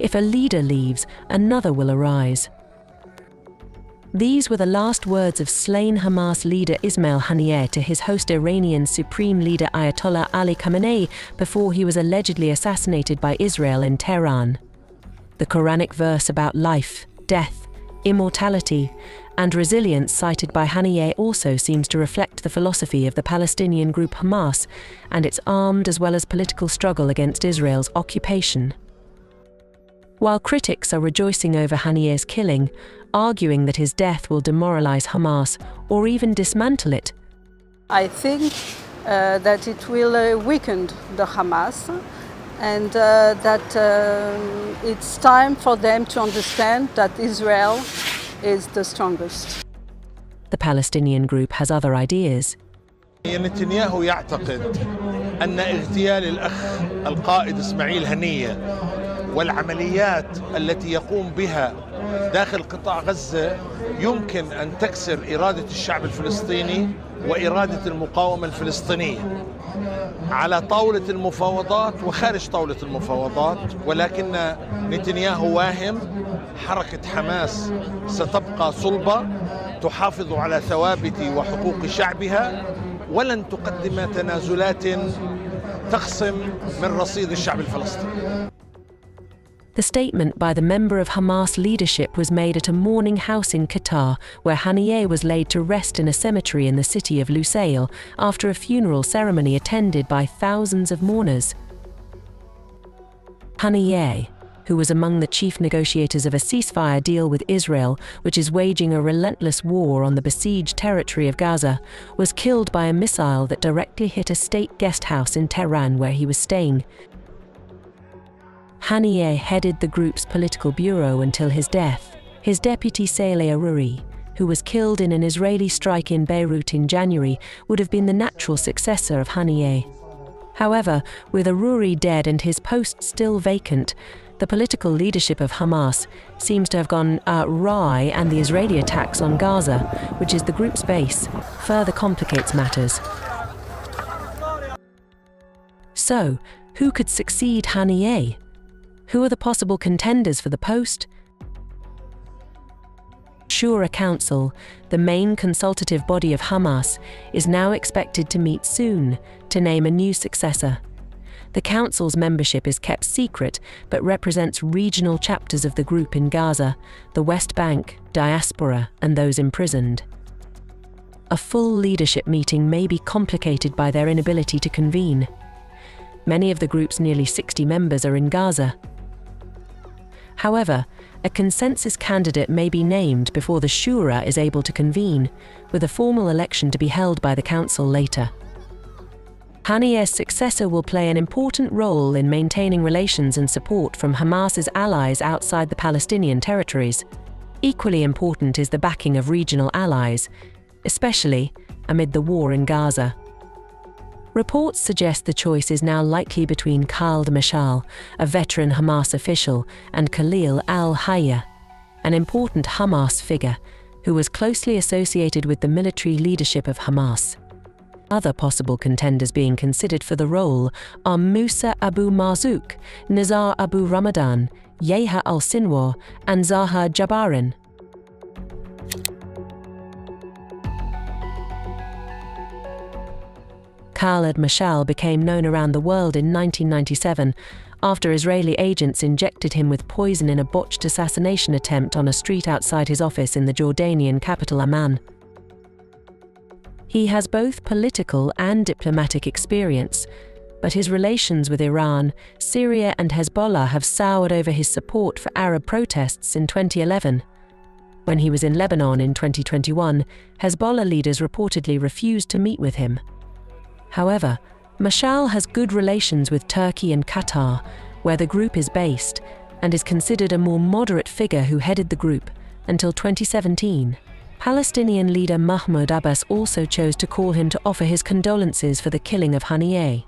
If a leader leaves, another will arise. These were the last words of slain Hamas leader Ismail Haniyeh to his host Iranian Supreme Leader Ayatollah Ali Khamenei before he was allegedly assassinated by Israel in Tehran. The Quranic verse about life, death, immortality, and resilience cited by Haniyeh also seems to reflect the philosophy of the Palestinian group Hamas and its armed as well as political struggle against Israel's occupation. While critics are rejoicing over Haniyeh's killing, arguing that his death will demoralize Hamas or even dismantle it, I think that it will weaken the Hamas, and that it's time for them to understand that Israel is the strongest. The Palestinian group has other ideas. نتنياهو يعتقد أن اغتيال الأخ القائد إسماعيل هنية والعمليات التي يقوم بها داخل قطاع غزة يمكن أن تكسر إرادة الشعب الفلسطيني وإرادة المقاومة الفلسطينية على طاولة المفاوضات وخارج طاولة المفاوضات، ولكن نتنياهو واهم حركة حماس ستبقى صلبة تحافظ على ثوابت وحقوق شعبها ولن تقدم تنازلات تخصم من رصيد الشعب الفلسطيني. The statement by the member of Hamas leadership was made at a mourning house in Qatar, where Haniyeh was laid to rest in a cemetery in the city of Lusail after a funeral ceremony attended by thousands of mourners. Haniyeh, who was among the chief negotiators of a ceasefire deal with Israel, which is waging a relentless war on the besieged territory of Gaza, was killed by a missile that directly hit a state guest house in Tehran where he was staying. Haniyeh headed the group's political bureau until his death. His deputy Saleh Arouri, who was killed in an Israeli strike in Beirut in January, would have been the natural successor of Haniyeh. However, with Arouri dead and his post still vacant, the political leadership of Hamas seems to have gone awry, and the Israeli attacks on Gaza, which is the group's base, further complicates matters. So, who could succeed Haniyeh? Who are the possible contenders for the post? Shura Council, the main consultative body of Hamas, is now expected to meet soon to name a new successor. The council's membership is kept secret but represents regional chapters of the group in Gaza, the West Bank, diaspora, and those imprisoned. A full leadership meeting may be complicated by their inability to convene. Many of the group's nearly 60 members are in Gaza. However, a consensus candidate may be named before the Shura is able to convene, with a formal election to be held by the council later. Haniyeh's successor will play an important role in maintaining relations and support from Hamas's allies outside the Palestinian territories. Equally important is the backing of regional allies, especially amid the war in Gaza. Reports suggest the choice is now likely between Khaled Meshaal, a veteran Hamas official, and Khalil al-Hayya, an important Hamas figure who was closely associated with the military leadership of Hamas. Other possible contenders being considered for the role are Musa Abu Marzouk, Nizar Abu Ramadan, Yahya al-Sinwar, and Zaha Jabarin. Khaled Meshaal became known around the world in 1997 after Israeli agents injected him with poison in a botched assassination attempt on a street outside his office in the Jordanian capital Amman. He has both political and diplomatic experience, but his relations with Iran, Syria, and Hezbollah have soured over his support for Arab protests in 2011. When he was in Lebanon in 2021, Hezbollah leaders reportedly refused to meet with him. However, Meshaal has good relations with Turkey and Qatar, where the group is based, and is considered a more moderate figure who headed the group until 2017. Palestinian leader Mahmoud Abbas also chose to call him to offer his condolences for the killing of Haniyeh.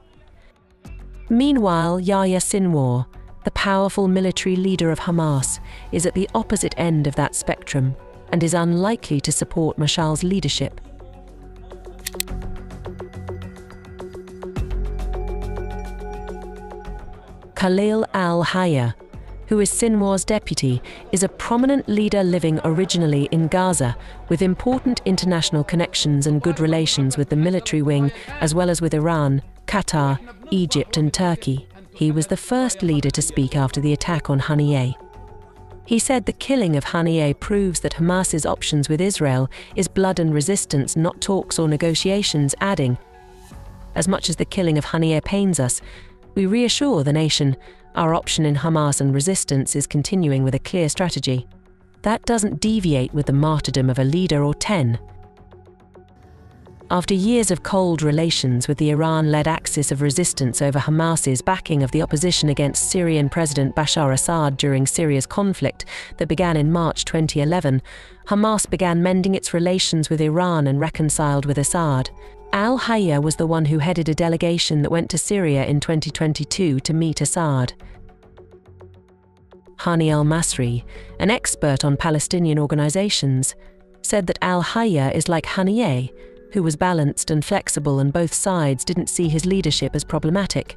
Meanwhile, Yahya Sinwar, the powerful military leader of Hamas, is at the opposite end of that spectrum and is unlikely to support Meshaal's leadership. Khalil al-Hayya, who is Sinwar's deputy, is a prominent leader living originally in Gaza, with important international connections and good relations with the military wing, as well as with Iran, Qatar, Egypt and Turkey. He was the first leader to speak after the attack on Haniyeh. He said the killing of Haniyeh proves that Hamas's options with Israel is blood and resistance, not talks or negotiations, adding, "As much as the killing of Haniyeh pains us, we reassure the nation our option in Hamas and resistance is continuing with a clear strategy. That doesn't deviate with the martyrdom of a leader or 10. After years of cold relations with the Iran-led axis of resistance over Hamas's backing of the opposition against Syrian President Bashar Assad during Syria's conflict that began in March 2011, Hamas began mending its relations with Iran and reconciled with Assad. Al-Hayya was the one who headed a delegation that went to Syria in 2022 to meet Assad. Hani al-Masri, an expert on Palestinian organizations, said that al-Hayya is like Haniyeh, who was balanced and flexible, and both sides didn't see his leadership as problematic.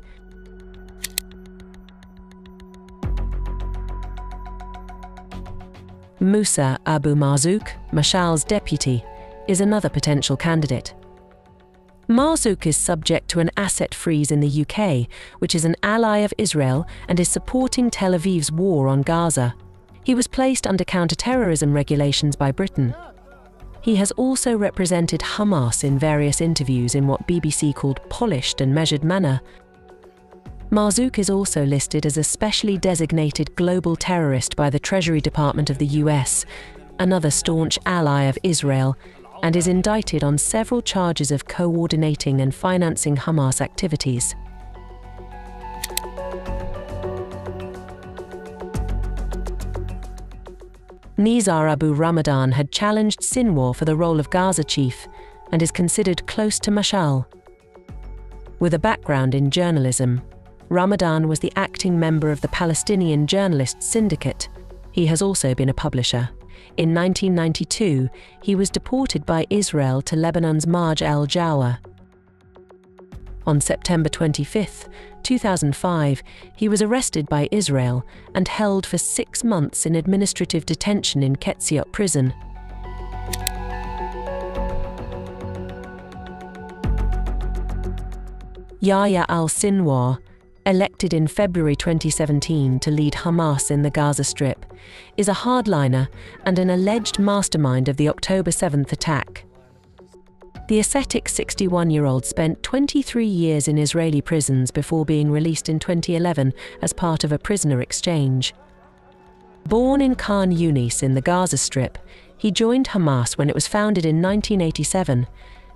Musa Abu Marzouk, Mashaal's deputy, is another potential candidate. Marzouk is subject to an asset freeze in the UK, which is an ally of Israel and is supporting Tel Aviv's war on Gaza. He was placed under counter-terrorism regulations by Britain. He has also represented Hamas in various interviews in what BBC called polished and measured manner. Marzouk is also listed as a specially designated global terrorist by the Treasury Department of the US, another staunch ally of Israel, and is indicted on several charges of coordinating and financing Hamas activities. Nizar Abu Ramadan had challenged Sinwar for the role of Gaza chief and is considered close to Meshaal. With a background in journalism, Ramadan was the acting member of the Palestinian Journalists Syndicate. He has also been a publisher. In 1992, he was deported by Israel to Lebanon's Marj al-Jawa. On September 25, 2005, he was arrested by Israel and held for 6 months in administrative detention in Ketziot prison. Yahya al-Sinwar, elected in February 2017 to lead Hamas in the Gaza Strip, is a hardliner and an alleged mastermind of the October 7th attack. The ascetic 61-year-old spent 23 years in Israeli prisons before being released in 2011 as part of a prisoner exchange. Born in Khan Yunis in the Gaza Strip, he joined Hamas when it was founded in 1987,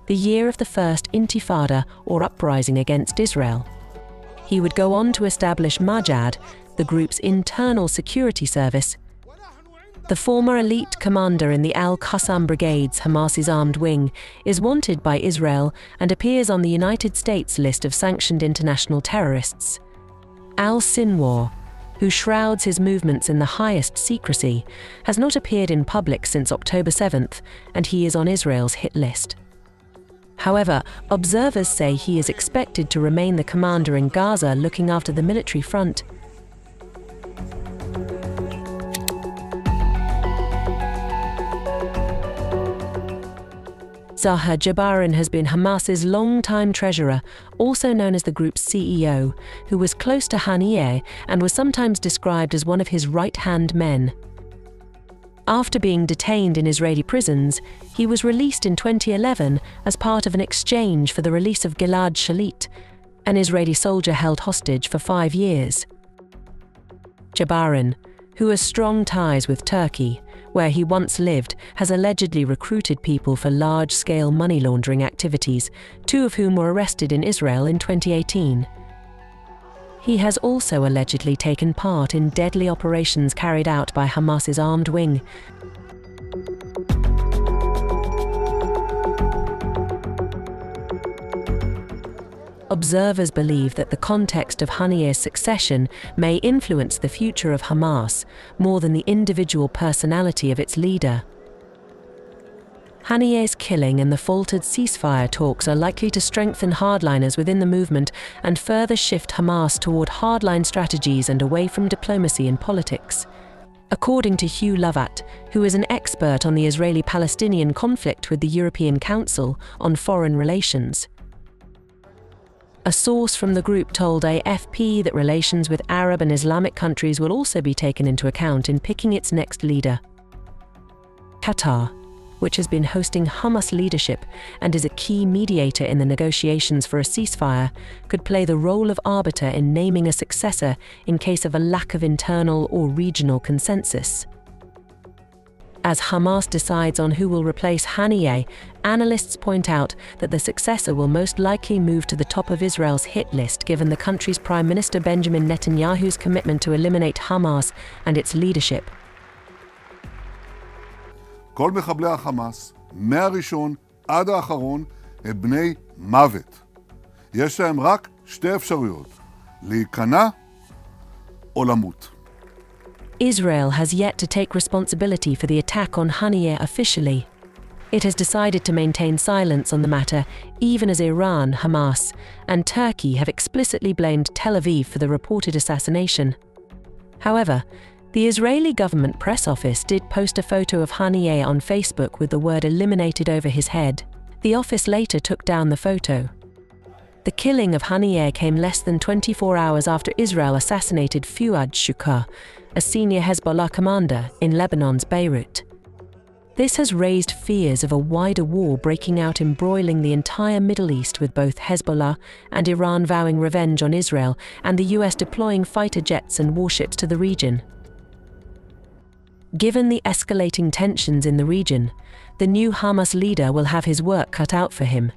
the year of the first Intifada or uprising against Israel. He would go on to establish Majad, the group's internal security service. The former elite commander in the Al-Qassam Brigades, Hamas's armed wing, is wanted by Israel and appears on the United States list of sanctioned international terrorists. Al-Sinwar, who shrouds his movements in the highest secrecy, has not appeared in public since October 7th, and he is on Israel's hit list. However, observers say he is expected to remain the commander in Gaza, looking after the military front. Zaha Jabarin has been Hamas's long-time treasurer, also known as the group's CEO, who was close to Haniyeh and was sometimes described as one of his right-hand men. After being detained in Israeli prisons, he was released in 2011 as part of an exchange for the release of Gilad Shalit, an Israeli soldier held hostage for 5 years. Jabarin, who has strong ties with Turkey, where he once lived, has allegedly recruited people for large-scale money laundering activities, 2 of whom were arrested in Israel in 2018. He has also allegedly taken part in deadly operations carried out by Hamas's armed wing. Observers believe that the context of Haniyeh's succession may influence the future of Hamas more than the individual personality of its leader. Haniyeh's killing and the faltered ceasefire talks are likely to strengthen hardliners within the movement and further shift Hamas toward hardline strategies and away from diplomacy and politics. According to Hugh Lovat, who is an expert on the Israeli-Palestinian conflict with the European Council on Foreign Relations. A source from the group told AFP that relations with Arab and Islamic countries will also be taken into account in picking its next leader. Qatar, which has been hosting Hamas leadership and is a key mediator in the negotiations for a ceasefire, could play the role of arbiter in naming a successor in case of a lack of internal or regional consensus. As Hamas decides on who will replace Haniyeh, analysts point out that the successor will most likely move to the top of Israel's hit list given the country's Prime Minister Benjamin Netanyahu's commitment to eliminate Hamas and its leadership. כל מחבלי החמאס, מהראשון עד האחרון, הם בני מוות. יש להם רק שתי אפשרויות, להיכנע או למות. Israel has yet to take responsibility for the attack on Haniyeh officially. It has decided to maintain silence on the matter, even as Iran, Hamas, and Turkey have explicitly blamed Tel Aviv for the reported assassination. However, the Israeli government press office did post a photo of Haniyeh on Facebook with the word eliminated over his head. The office later took down the photo. The killing of Haniyeh came less than 24 hours after Israel assassinated Fuad Shukar, a senior Hezbollah commander in Lebanon's Beirut. This has raised fears of a wider war breaking out, embroiling the entire Middle East, with both Hezbollah and Iran vowing revenge on Israel and the US deploying fighter jets and warships to the region. Given the escalating tensions in the region, the new Hamas leader will have his work cut out for him.